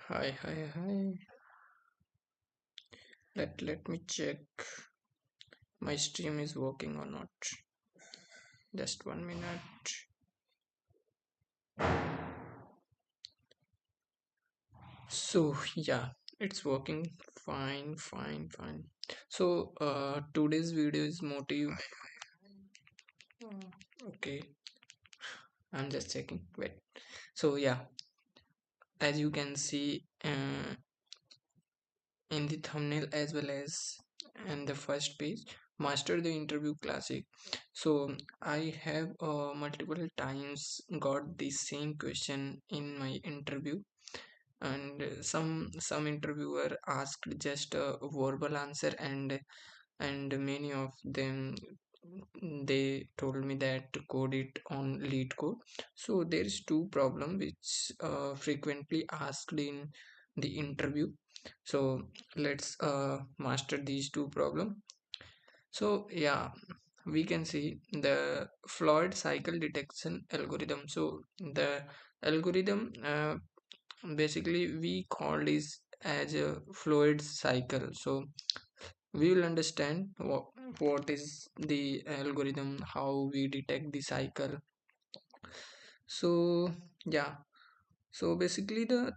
Hi. Let me check my stream is working or not. Just 1 minute. So yeah, it's working fine. So today's video is motive. Okay, I'm just checking. Wait. So yeah, as you can see in the thumbnail as well as in the first page, master the interview classic. So I have multiple times got the same question in my interview, and some interviewer asked just a verbal answer, and many of them they told me that to code it on LeetCode. So there is two problem which frequently asked in the interview. So let's master these two problem. So yeah, we can see the Floyd cycle detection algorithm. So the algorithm basically we call this as a Floyd cycle. So we will understand what is the algorithm, how we detect the cycle. So yeah, so basically the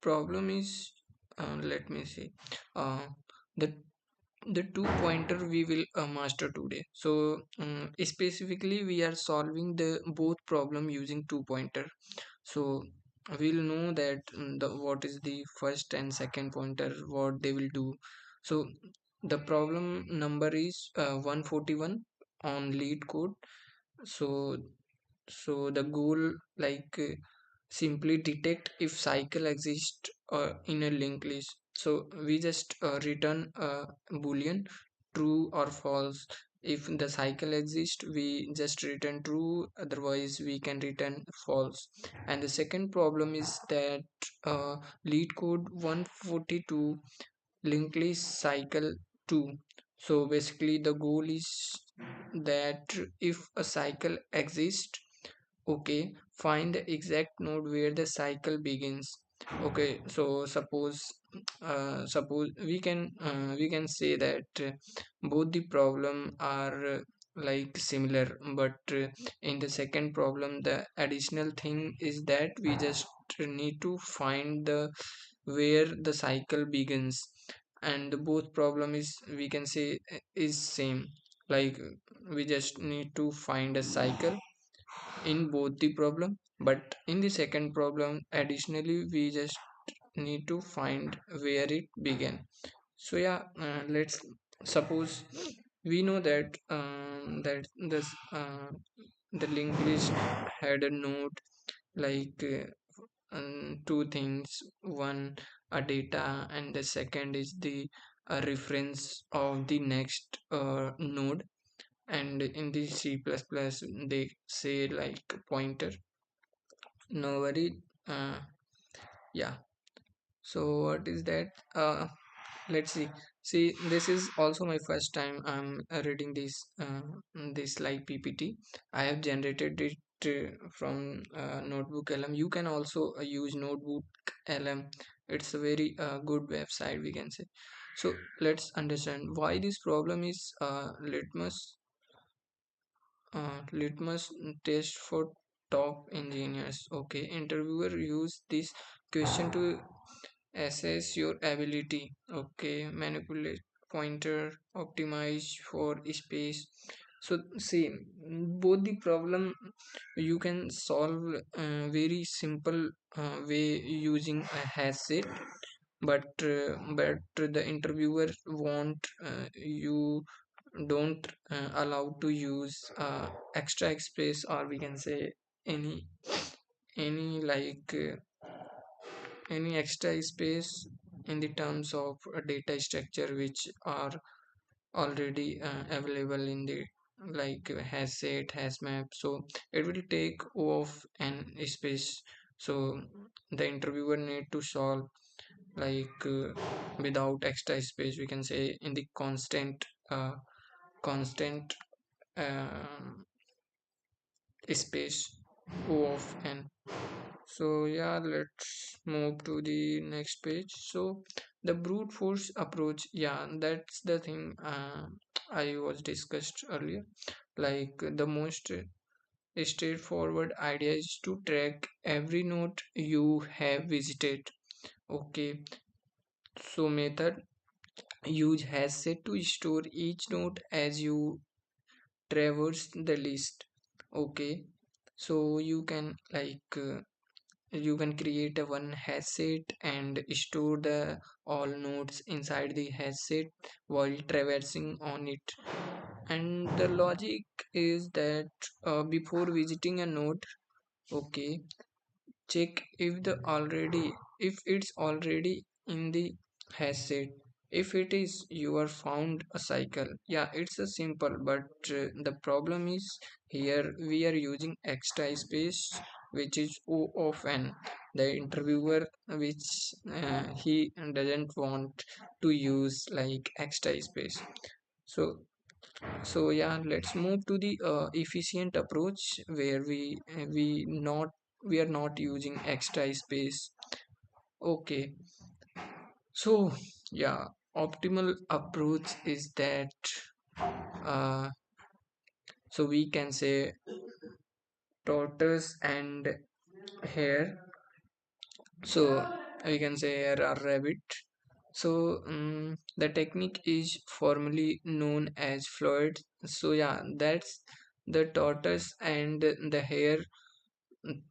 problem is let me see, uh, the the two pointer we will master today. So specifically we are solving the both problem using two pointer. So we'll know that the what is the first and second pointer, what they will do. So the problem number is 141 on LeetCode. So the goal, like simply detect if cycle exists in a linked list. So we just return a boolean true or false. If the cycle exists, we just return true, otherwise we can return false. And the second problem is that lead code 142 linked list cycle 2. So basically the goal is that if a cycle exists, okay, find the exact node where the cycle begins. Okay, so suppose we can say that both the problem are like similar, but in the second problem the additional thing is that we just need to find the where the cycle begins. And both problem is, we can say, is same, like we just need to find a cycle in both the problem, but in the second problem additionally we just need to find where it began. So yeah, let's suppose we know that this the linked list had a node, like two things: one, a data, and the second is the reference of the next node. And in the C++ they say like pointer. No worry. uh, yeah, so what is that? Let's see, this is also my first time I'm reading this like PPT. I have generated it from Notebook LM. You can also use Notebook LM. It's a very good website, we can say. So let's understand why this problem is litmus test for top engineers. Okay, interviewer use this question to assess your ability. Okay, manipulate pointer, optimize for space. So see, both the problem you can solve very simple way using a hash set, but the interviewer want you don't allow to use extra space, or we can say any any like any extra space in the terms of a data structure which are already available in the like has set has map. So it will take off an space. So the interviewer need to solve like without extra space, we can say, in the constant um space O of n. So yeah, let's move to the next page. So the brute force approach, yeah, that's the thing I was discussed earlier. Like the most straightforward idea is to track every node you have visited. Okay, so method use has set to store each node as you traverse the list. Okay, so you can you can create a one hash set and store the all nodes inside the hash set while traversing on it. And the logic is that before visiting a node, okay, check if it's already in the hash set. If it is, you are found a cycle. Yeah, it's a simple, but the problem is here we are using extra space, which is o of n, the interviewer, which he doesn't want to use like extra space. So so yeah, let's move to the efficient approach where we are not using extra space. Okay, so yeah, optimal approach is that uh, so we can say tortoise and hare. So we can say hare or rabbit. So the technique is formally known as Floyd. So yeah, that's the tortoise and the hare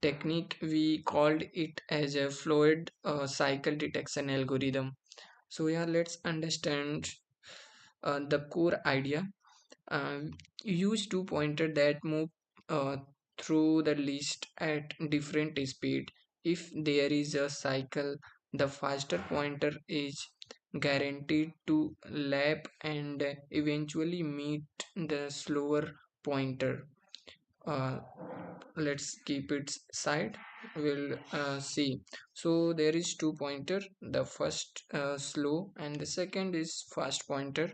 technique. We called it as a Floyd cycle detection algorithm. So yeah, let's understand the core idea. Use two pointer that move uh, through the list at different speed. If there is a cycle, the faster pointer is guaranteed to lap and eventually meet the slower pointer. uh, let's keep it side. We'll see. So there is two pointer, the first slow and the second is fast pointer.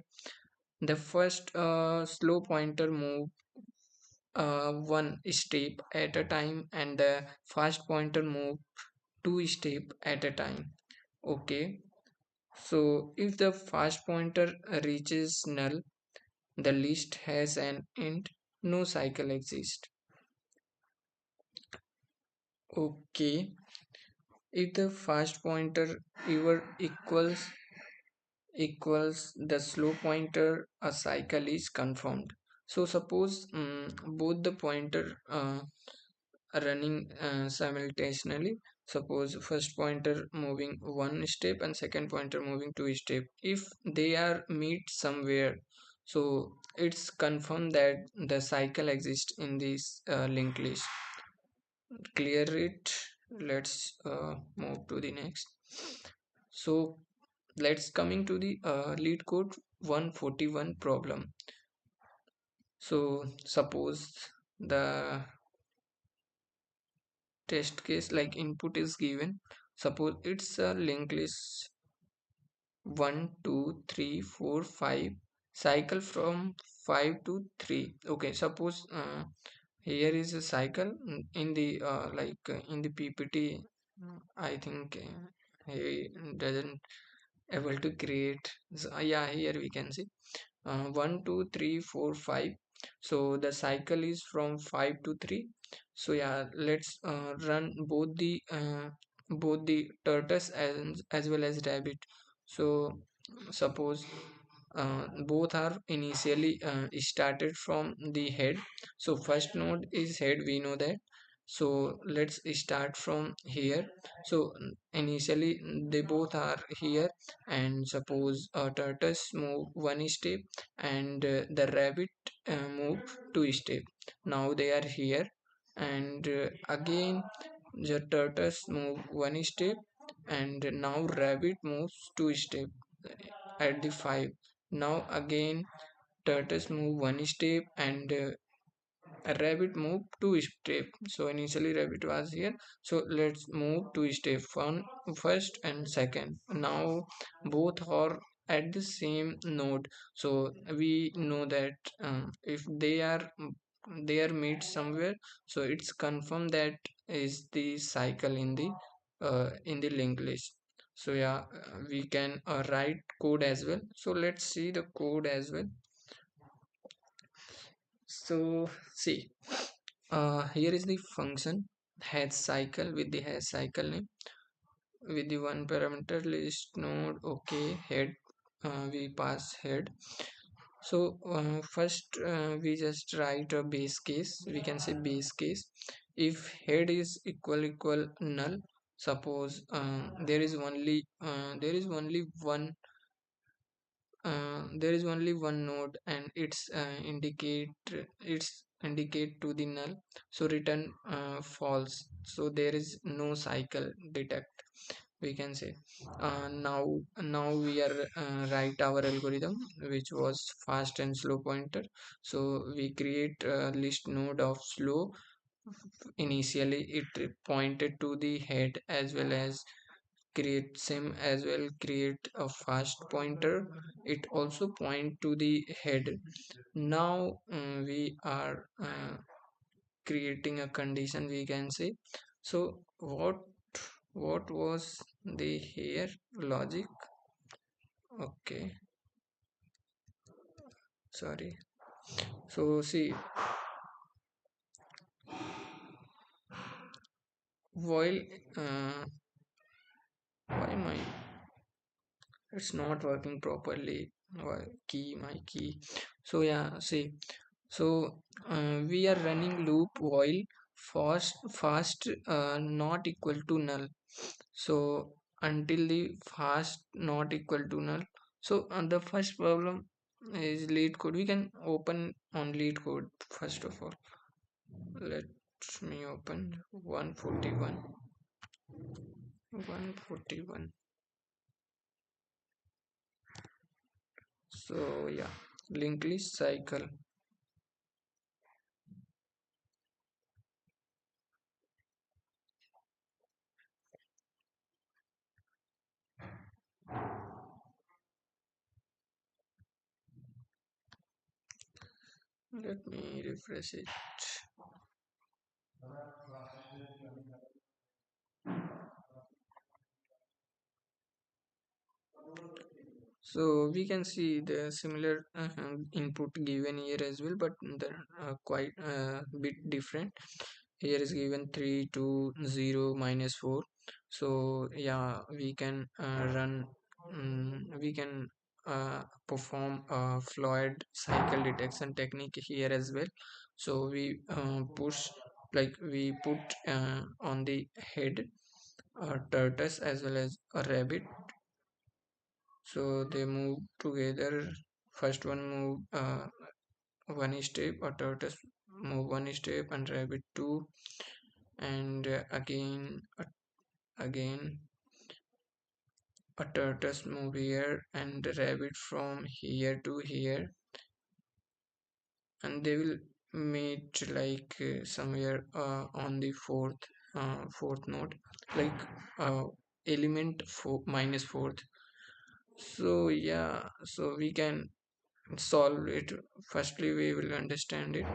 The first slow pointer move one step at a time and the fast pointer move two step at a time. Okay, so if the fast pointer reaches null, the list has an end, no cycle exists. Okay, if the fast pointer ever equals the slow pointer, a cycle is confirmed. So suppose both the pointer running simultaneously. Suppose first pointer moving one step and second pointer moving two step. If they are meet somewhere, so it's confirmed that the cycle exists in this linked list. Clear it. Let's move to the next. So let's coming to the LeetCode 141 problem. So suppose the test case like input is given. Suppose it's a linked list 1 2 3 4 5, cycle from 5 to 3. Okay, suppose here is a cycle in the in the PPT. I think he doesn't able to create. So, yeah, here we can see 1 2 3 4 5. So the cycle is from 5 to 3. So yeah, let's run both the tortoise as well as rabbit. So suppose both are initially started from the head. So first node is head, we know that. So let's start from here. So initially they both are here, and suppose tortoise move one step and the rabbit move two step. Now they are here, and again the tortoise move one step, and now rabbit moves two step at the 5. Now again tortoise move one step and a rabbit move two step. So initially rabbit was here, so let's move two step, one first and second. Now both are at the same node. So we know that if they are meet somewhere, so it's confirmed that is the cycle in the linked list. So yeah, we can write code as well. So let's see the code as well. So see, here is the function head cycle with the head cycle name with the one parameter list node. Okay, head, we pass head. So first we just write a base case. We can say base case if head is equal null. Suppose there is only one node and it's indicate to the null, so return false. So there is no cycle detect, we can say. Now we are write our algorithm, which was fast and slow pointer. So we create a list node of slow. Initially it pointed to the head, as well as create same as well create a fast pointer, it also point to the head. Now we are creating a condition, we can say. So what was the here logic? Okay, sorry. So see, while why my it's not working properly. Why key my key? So yeah, see. So we are running loop while fast not equal to null. So until the fast not equal to null. So the first problem is LeetCode. We can open on LeetCode first of all. Let me open 141. 141. So yeah, linked list cycle. Let me refresh it. So we can see the similar input given here as well, but they're quite bit different. Here is given 3 2 0 minus 4. So yeah, we can we can perform a Floyd cycle detection technique here as well. So we push, like we put on the head a tortoise as well as a rabbit. So they move together. First one move one step, a tortoise move one step, and rabbit two, and again a tortoise move here, and the rabbit from here to here, and they will meet like somewhere on the fourth node, like uh, element minus fourth. So yeah, so we can solve it. Firstly we will understand it.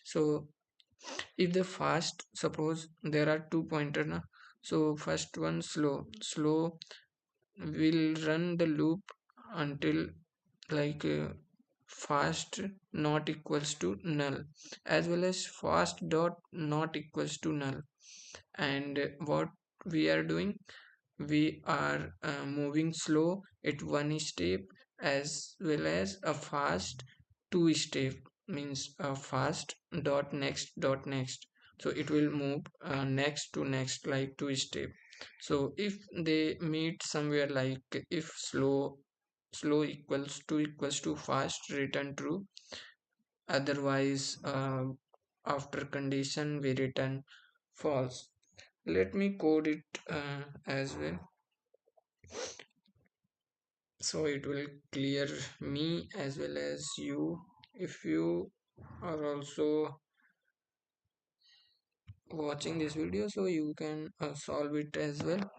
So if the fast, suppose there are two pointer na, so first one slow will run the loop until like fast not equals to null, as well as fast dot not equals to null. And what we are doing, we are moving slow at one step, as well as a fast two step, means a fast dot next. So it will move next to next like two step. So if they meet somewhere, like if slow equals to fast, return true. Otherwise after condition we return false. Let me code it as well, so it will clear me as well as you. If you are also watching this video, so you can solve it as well.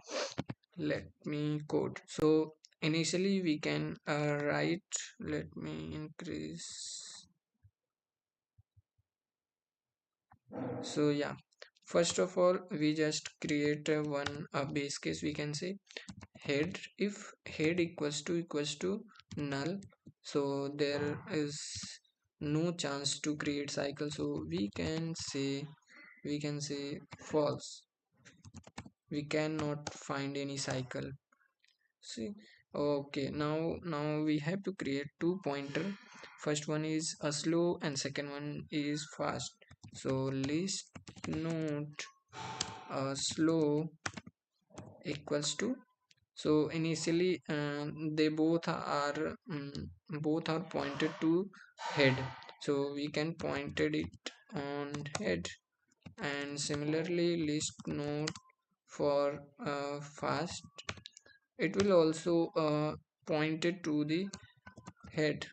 Let me code. So initially we can write, let me increase. So yeah, First of all, we just create a base case. We can say head, if head equals to null, so there is no chance to create cycle, so we can say false. We cannot find any cycle. See, okay, now we have to create two pointer. First one is a slow and second one is fast. So list node slow equals to, so initially they both are pointed to head, so we can pointed it on head. And similarly list node for fast, it will also pointed to the head.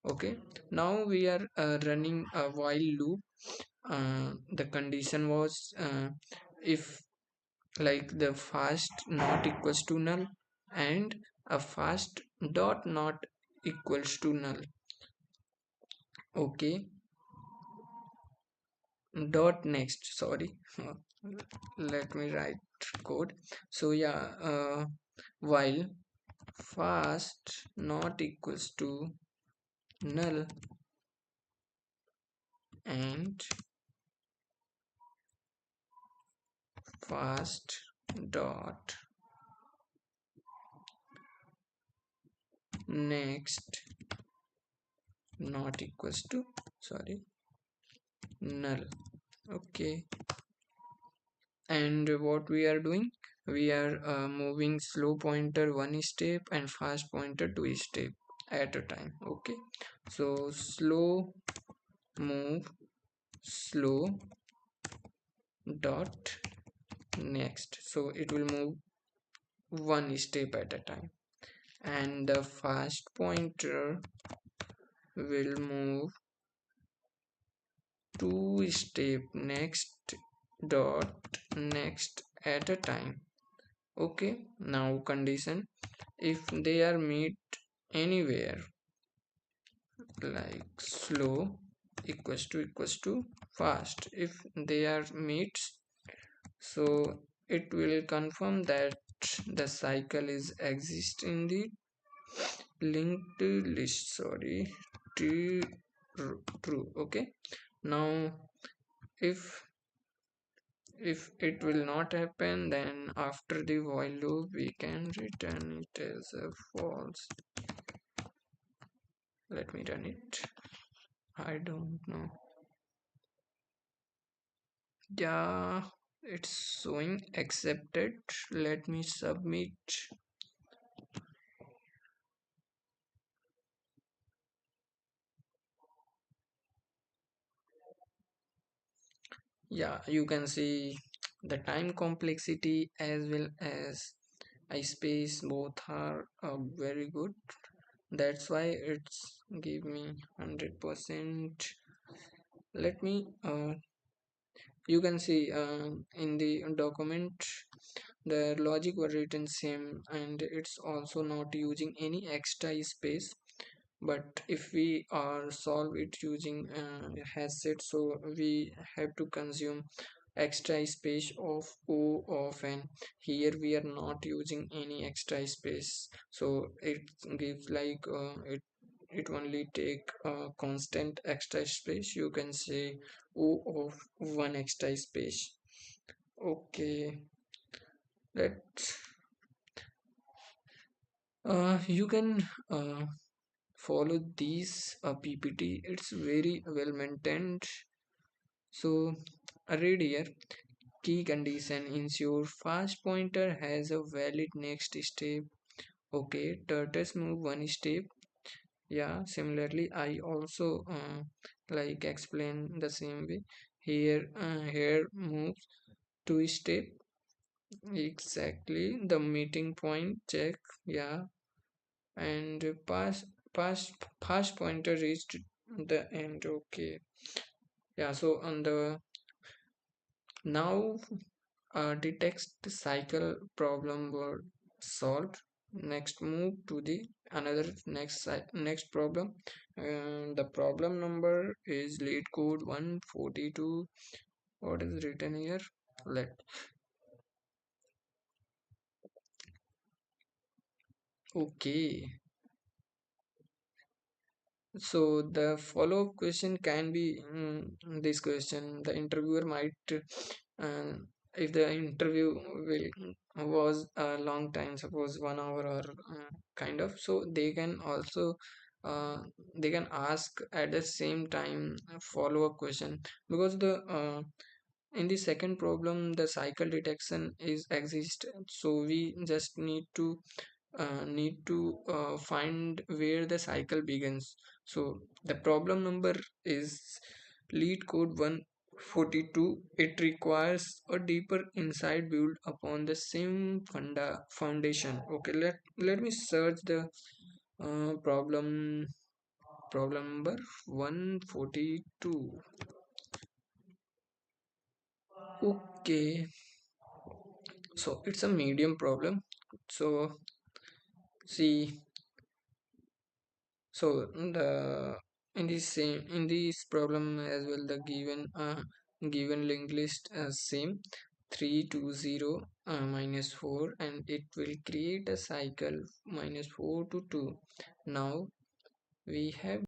Okay, now we are running a while loop. The condition was if like the fast not equals to null and a fast dot not equals to null. Okay, dot next, sorry. Let me write code. So yeah, while fast not equals to null and fast dot next not equals to, sorry, null. Okay, and what we are doing, we are moving slow pointer one step and fast pointer two step at a time. Okay, so slow move slow dot next, so it will move one step at a time, and the fast pointer will move two step next dot next at a time. Okay, now condition, if they are meet anywhere, like slow equals to fast, if they are meets, so it will confirm that the cycle is exist in the linked list, sorry, true. True. Okay, now if it will not happen, then after the while loop we can return it as a false. Let me run it. I don't know. Yeah, it's showing accepted. Let me submit. Yeah, you can see the time complexity as well as I space both are very good. That's why it's give me 100%. Let me you can see in the document the logic were written same, and it's also not using any extra space. But if we are solve it using has set, so we have to consume extra space of o of n. Here we are not using any extra space, so it gives like it only take constant extra space. You can say o of one extra space. Okay, let's you can follow these ppt, it's very well maintained. So read here, key condition, ensure fast pointer has a valid next step. Okay, turtles move one step. Yeah, similarly I also like explain the same way. Here moves two step. Exactly, the meeting point check. Yeah, and past pointer reached the end. Okay, yeah, so on the now the text cycle problem were solved. Next move to the another next problem. The problem number is LeetCode 142 what is written here? Let Okay, so the follow-up question can be this question. The interviewer might, uh, if the interview was a long time, suppose 1 hour or kind of, so uh, they can ask at the same time a follow-up question, because the in the second problem the cycle detection is exist, so we just need to find where the cycle begins. So the problem number is lead code 142. It requires a deeper insight built upon the same foundation. Okay, let me search the problem number 142. Okay, so it's a medium problem. So see, so the in this problem as well, the given linked list same 3 to 0 -4, and it will create a cycle -4 to 2. Now we have